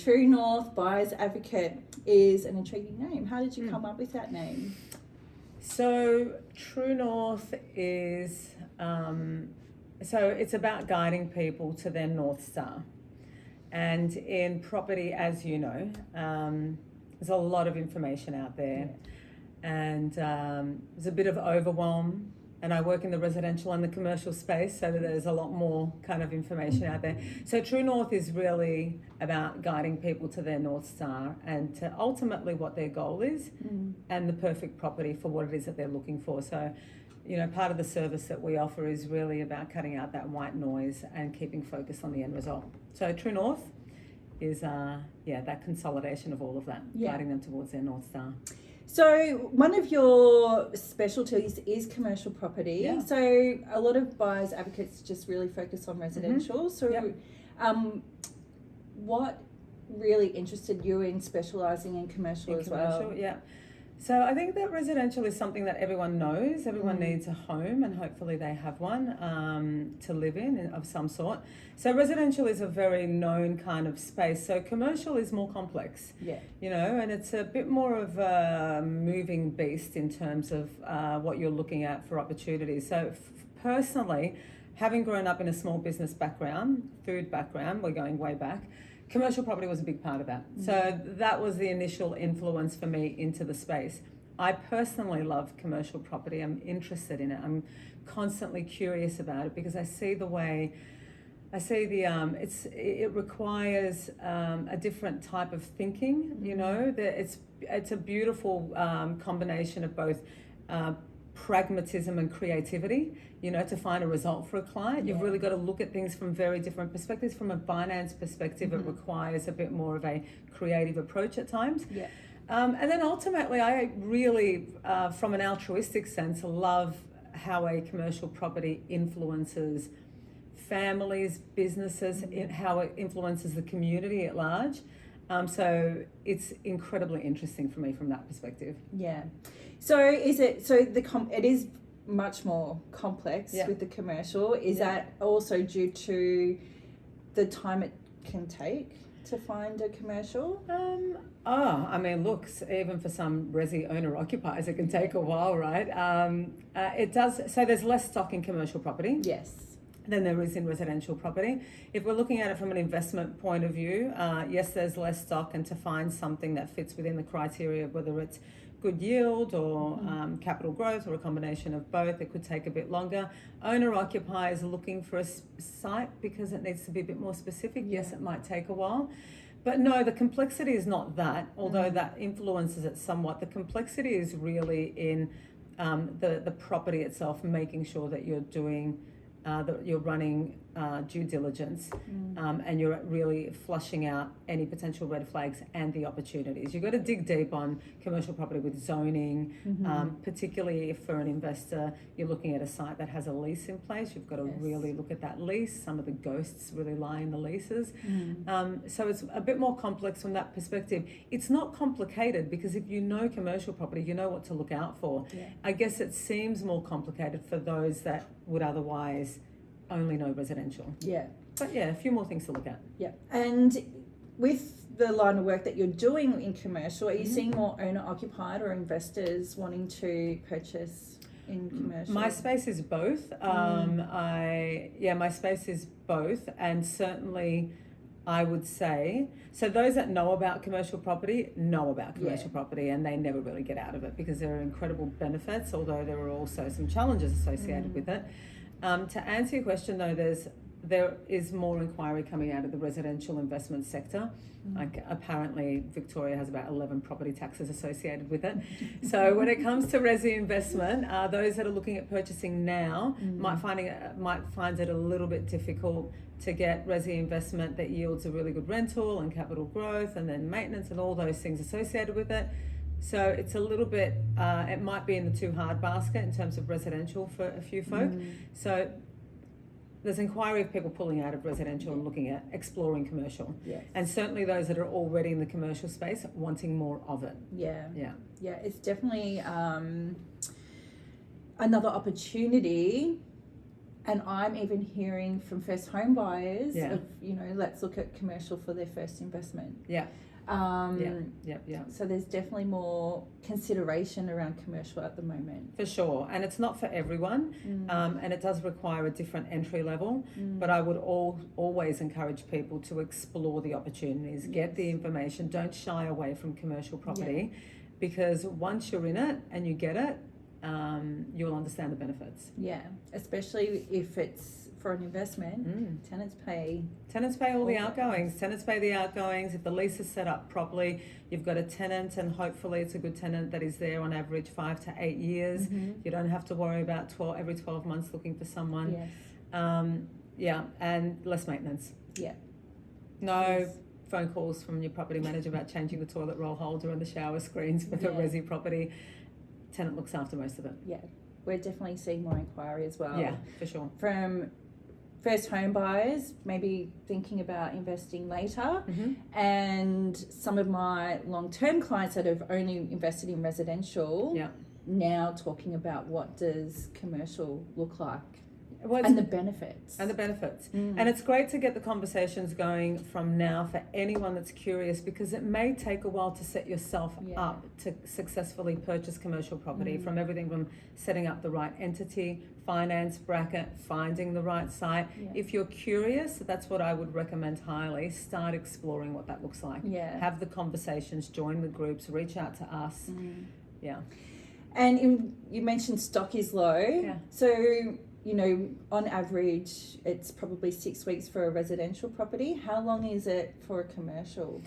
True North Buyers Advocate is an intriguing name. How did you come up with that name? So True North is, so it's about guiding people to their North Star. And in property, as you know, there's a lot of information out there. And there's a bit of overwhelm. And I work in the residential and the commercial space, so that there's a lot more kind of information out there. So True North is really about guiding people to their North Star and to ultimately what their goal is and the perfect property for what it is that they're looking for. So, you know, part of the service that we offer is really about cutting out that white noise and keeping focus on the end result. So True North is, that consolidation of all of that, guiding them towards their North Star. So one of your specialties is commercial property. Yeah. So a lot of buyers advocates just really focus on residential. So what really interested you in specialising in commercial as well? Yeah. So I think that residential is something that everyone knows. Everyone needs a home, and hopefully they have one to live in of some sort. So residential is a very known kind of space. So commercial is more complex. Yeah. You know, and it's a bit more of a moving beast in terms of what you're looking at for opportunities. So personally, having grown up in a small business background, food background, we're going way back, commercial property was a big part of that. So that was the initial influence for me into the space. I personally love commercial property. I'm interested in it. I'm constantly curious about it because I see the it requires a different type of thinking. You know, that it's a beautiful combination of both pragmatism and creativity, you know, to find a result for a client. You've really got to look at things from very different perspectives. From a finance perspective, it requires a bit more of a creative approach at times. Yeah. And then ultimately, I really, from an altruistic sense, love how a commercial property influences families, businesses, how it influences the community at large. So it's incredibly interesting for me from that perspective. Yeah. So it is much more complex with the commercial. Is that also due to the time it can take to find a commercial? I mean, look, even for some resi owner-occupiers, it can take a while, right? It does. So there's less stock in commercial property. Yes. Than there is in residential property. If we're looking at it from an investment point of view, yes, there's less stock, and to find something that fits within the criteria, whether it's good yield or capital growth or a combination of both, it could take a bit longer. Owner-occupiers are looking for a site because it needs to be a bit more specific. Yes, it might take a while. But no, the complexity is not that, although that influences it somewhat. The complexity is really in the property itself, making sure that you're doing that you're running due diligence and you're really flushing out any potential red flags and the opportunities. You've got to dig deep on commercial property with zoning, particularly if for an investor you're looking at a site that has a lease in place. You've got to really look at that lease. Some of the ghosts really lie in the leases. So it's a bit more complex from that perspective. It's not complicated because if you know commercial property, you know what to look out for. I guess it seems more complicated for those that would otherwise only know residential. But a few more things to look at. And with the line of work that you're doing in commercial, are you seeing more owner-occupied or investors wanting to purchase in commercial? My space is both. My space is both, and certainly I would say, so those that know about commercial property know about commercial property, and they never really get out of it because there are incredible benefits, although there are also some challenges associated with it. To answer your question though, there is more inquiry coming out of the residential investment sector. Like apparently Victoria has about 11 property taxes associated with it. So when it comes to resi investment, those that are looking at purchasing now might find it a little bit difficult to get resi investment that yields a really good rental and capital growth and then maintenance and all those things associated with it. So it's a little bit, it might be in the too hard basket in terms of residential for a few folk. So there's inquiry of people pulling out of residential and looking at exploring commercial. And certainly those that are already in the commercial space wanting more of it. It's definitely another opportunity. And I'm even hearing from first home buyers Yeah. of, let's look at commercial for their first investment. Yeah. So there's definitely more consideration around commercial at the moment. For sure. And it's not for everyone. And it does require a different entry level. But I would always encourage people to explore the opportunities, get the information, don't shy away from commercial property, because once you're in it and you get it, you'll understand the benefits. Yeah, especially if it's for an investment. Tenants pay all the outgoings. Tenants pay the outgoings. If the lease is set up properly, you've got a tenant, and hopefully it's a good tenant that is there on average 5 to 8 years. You don't have to worry about every 12 months looking for someone. Yes. And less maintenance. Yeah. No phone calls from your property manager about changing the toilet roll holder and the shower screens for the resi property. Tenant looks after most of it. Yeah, we're definitely seeing more inquiry as well. Yeah, for sure. From first home buyers, maybe thinking about investing later, and some of my long-term clients that have only invested in residential, now talking about what does commercial look like. And the benefits. And it's great to get the conversations going from now for anyone that's curious, because it may take a while to set yourself up to successfully purchase commercial property, from everything from setting up the right entity, finance bracket, finding the right site. If you're curious, that's what I would recommend highly. Start exploring what that looks like. Have the conversations, join the groups, reach out to us. And you mentioned stock is low. So on average, it's probably 6 weeks for a residential property. How long is it for a commercial?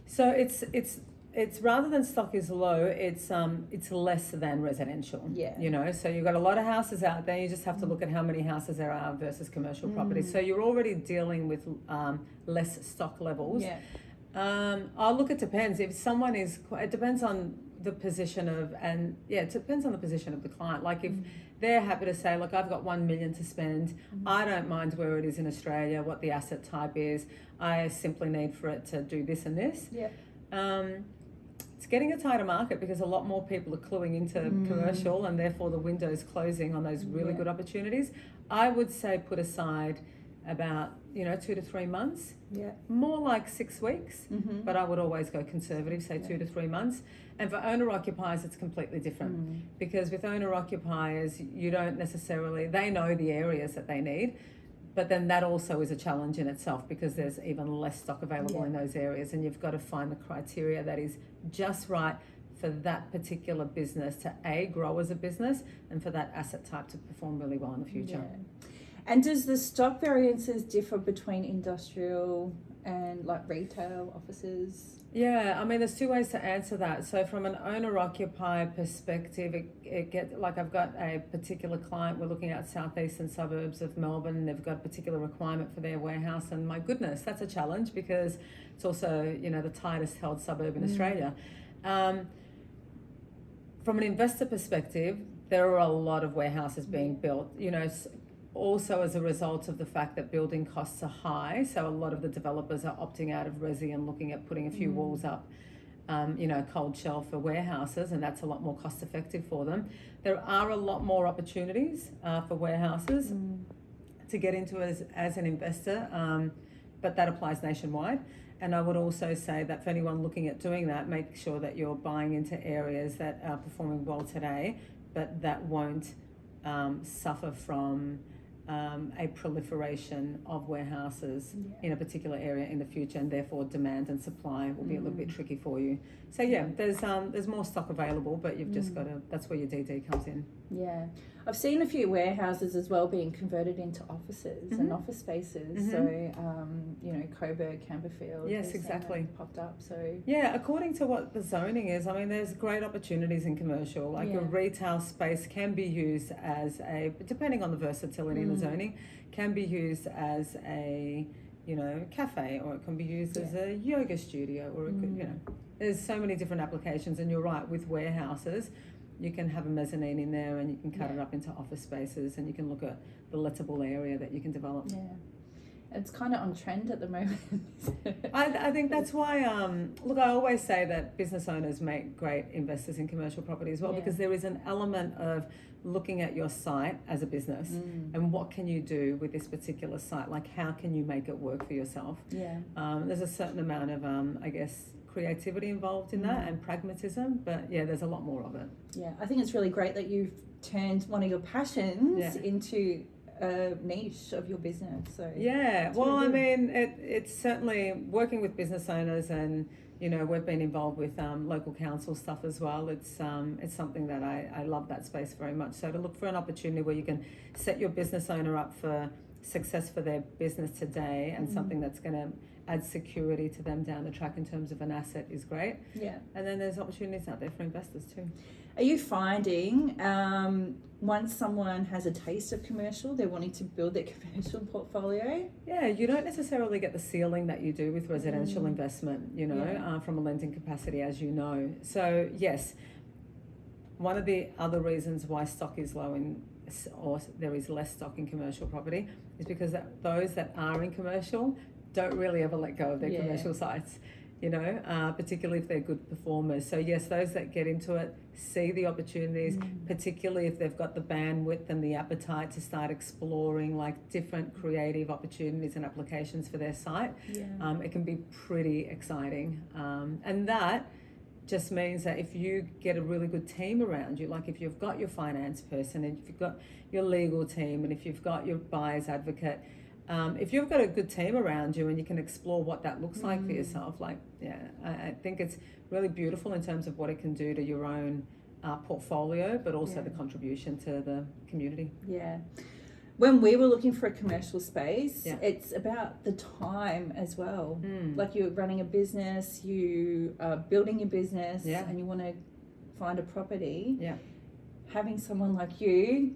So it's rather than stock is low, it's less than residential. So you've got a lot of houses out there. You just have to look at how many houses there are versus commercial properties. So you're already dealing with less stock levels. I'll look. It depends. If someone it depends on the position it depends on the position of the client. Like if they're happy to say, look, I've got 1 million to spend. I don't mind where it is in Australia, what the asset type is. I simply need for it to do this and this. It's getting a tighter market because a lot more people are cluing into commercial, and therefore the window's closing on those really good opportunities. I would say put aside about 2 to 3 months. More like 6 weeks, but I would always go conservative, say 2 to 3 months. And for owner-occupiers, it's completely different, because with owner-occupiers, you don't necessarily, they know the areas that they need, but then that also is a challenge in itself, because there's even less stock available in those areas, and you've got to find the criteria that is just right for that particular business to grow as a business, and for that asset type to perform really well in the future. And does the stock variances differ between industrial and like retail offices? I mean, there's 2 ways to answer that. So from an owner-occupier perspective, it gets, like I've got a particular client, we're looking at southeastern suburbs of Melbourne, they've got a particular requirement for their warehouse, and my goodness, that's a challenge, because it's also, the tightest held suburb in Australia. From an investor perspective, there are a lot of warehouses being built, also as a result of the fact that building costs are high. So a lot of the developers are opting out of resi and looking at putting a few walls up, cold shell for warehouses, and that's a lot more cost effective for them. There are a lot more opportunities for warehouses to get into as an investor, but that applies nationwide. And I would also say that for anyone looking at doing that, make sure that you're buying into areas that are performing well today, but that won't suffer from a proliferation of warehouses in a particular area in the future, and therefore demand and supply will be a little bit tricky for you. So there's more stock available, but you've just got to, that's where your DD comes in. I've seen a few warehouses as well being converted into offices and office spaces. So Coburg, Camberfield, yes, exactly, popped up. So according to what the zoning is, I mean, there's great opportunities in commercial. Like a retail space can be used as depending on the versatility in the zoning, can be used as a cafe, or it can be used as a yoga studio, or it could, there's so many different applications. And you're right, with warehouses, you can have a mezzanine in there, and you can cut it up into office spaces, and you can look at the lettable area that you can develop. It's kind of on trend at the moment. I think that's why, I always say that business owners make great investors in commercial property as well, because there is an element of looking at your site as a business and what can you do with this particular site? Like, how can you make it work for yourself? Yeah. There's a certain amount of, I guess, creativity involved in that and pragmatism, but yeah, there's a lot more of it. Yeah, I think it's really great that you've turned one of your passions into a niche of your business. So yeah, well, I mean, it's certainly working with business owners, and we've been involved with local council stuff as well. It's something that I love that space very much. So to look for an opportunity where you can set your business owner up for success for their business today and something that's going to add security to them down the track in terms of an asset is great. Yeah. And then there's opportunities out there for investors too. Are you finding once someone has a taste of commercial, they're wanting to build their commercial portfolio? Yeah, you don't necessarily get the ceiling that you do with residential investment, from a lending capacity, as you know. So yes, one of the other reasons why stock is low or there is less stock in commercial property is because those that are in commercial don't really ever let go of their commercial sites, particularly if they're good performers. So yes, those that get into it see the opportunities, particularly if they've got the bandwidth and the appetite to start exploring like different creative opportunities and applications for their site. Yeah. It can be pretty exciting. And that just means that if you get a really good team around you, like if you've got your finance person and if you've got your legal team and if you've got your buyer's advocate, if you've got a good team around you and you can explore what that looks like for yourself, I think it's really beautiful in terms of what it can do to your own portfolio, but also the contribution to the community. Yeah. When we were looking for a commercial space, it's about the time as well. Like you're running a business, you are building your business, and you want to find a property. Yeah. Having someone like you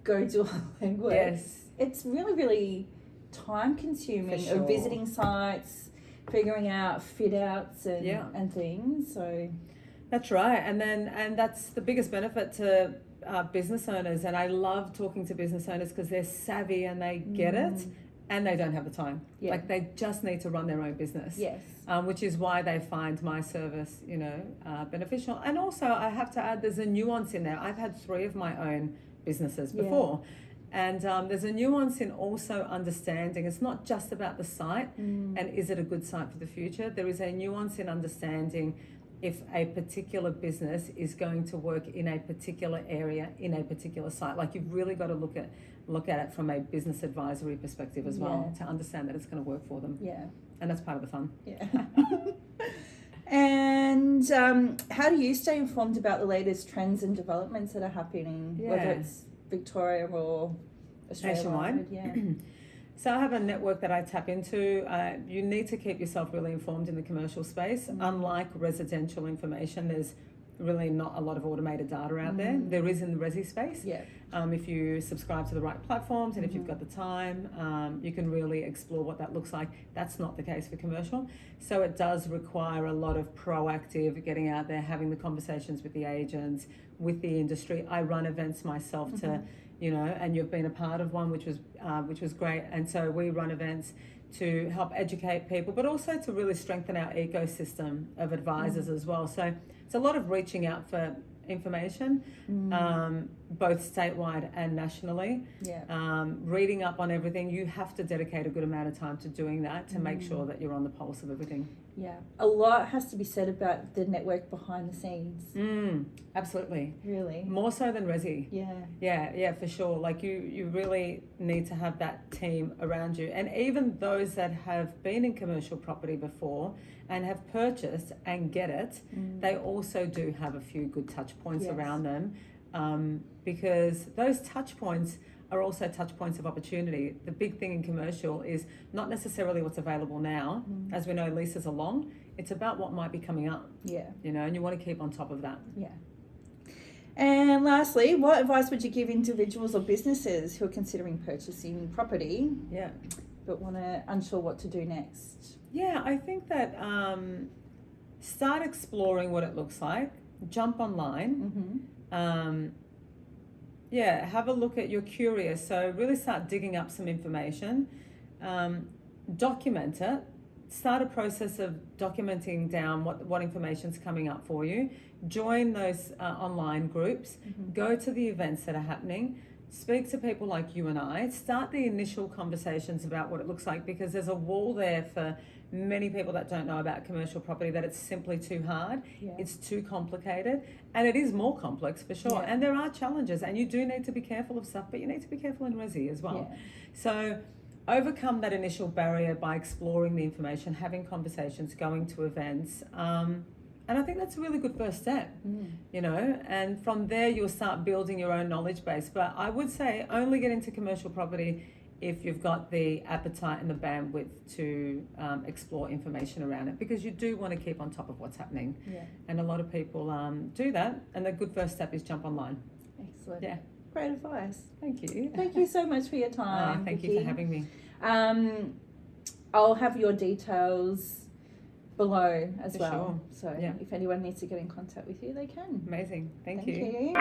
go do all the legwork, it's really, really time consuming of visiting sites, figuring out fit outs and things. So that's right. And that's the biggest benefit to business owners. And I love talking to business owners because they're savvy and they get it and they don't have the time. Like they just need to run their own business. Yes. Which is why they find my service, beneficial. And also I have to add, there's a nuance in there. I've had 3 of my own businesses before. And there's a nuance in also understanding it's not just about the site and is it a good site for the future. There is a nuance in understanding if a particular business is going to work in a particular area, in a particular site. Like you've really got to look at it from a business advisory perspective as well to understand that it's going to work for them. Yeah. And that's part of the fun. Yeah. And how do you stay informed about the latest trends and developments that are happening, whether it's Victoria or Australia? Nationwide? Yeah. So I have a network that I tap into. You need to keep yourself really informed in the commercial space. Unlike residential information, there's really not a lot of automated data out there. There is in the resi space. Yeah. If you subscribe to the right platforms and if you've got the time, you can really explore what that looks like. That's not the case for commercial. So it does require a lot of proactive getting out there, having the conversations with the agents, with the industry. I run events myself to, and you've been a part of one, which was great. And so we run events to help educate people, but also to really strengthen our ecosystem of advisors as well. So it's a lot of reaching out for information, both statewide and nationally. Yeah. Reading up on everything. You have to dedicate a good amount of time to doing that to make sure that you're on the pulse of everything. Yeah, a lot has to be said about the network behind the scenes. Absolutely. Really? More so than resi. Yeah. Yeah, for sure. Like you really need to have that team around you. And even those that have been in commercial property before and have purchased and get it, they also do have a few good touch points around them, because those touch points are also touch points of opportunity. The big thing in commercial is not necessarily what's available now. As we know, leases are long. It's about what might be coming up. Yeah. And you want to keep on top of that. Yeah. And lastly, what advice would you give individuals or businesses who are considering purchasing property? Yeah. But unsure what to do next? Yeah, I think that start exploring what it looks like. Jump online. Have a look at, you're curious, so really start digging up some information, document it, start a process of documenting down what information's coming up for you. Join those online groups. Go to the events that are happening. Speak to people like you and I. Start the initial conversations about what it looks like, because there's a wall there for many people that don't know about commercial property, that it's simply too hard. It's too complicated, and it is more complex for sure. And there are challenges, and you do need to be careful of stuff, but you need to be careful in resi as well. So overcome that initial barrier by exploring the information, having conversations, going to events. And I think that's a really good first step, you know, and from there you'll start building your own knowledge base. But I would say only get into commercial property if you've got the appetite and the bandwidth to explore information around it, because you do want to keep on top of what's happening. And a lot of people do that, and the good first step is jump online. Excellent. Great advice. Thank you. Thank you so much for your time. Thank Vicki. you for having me. I'll have your details below as For well. sure. So if anyone needs to get in contact with you, they can. Amazing. Thank you.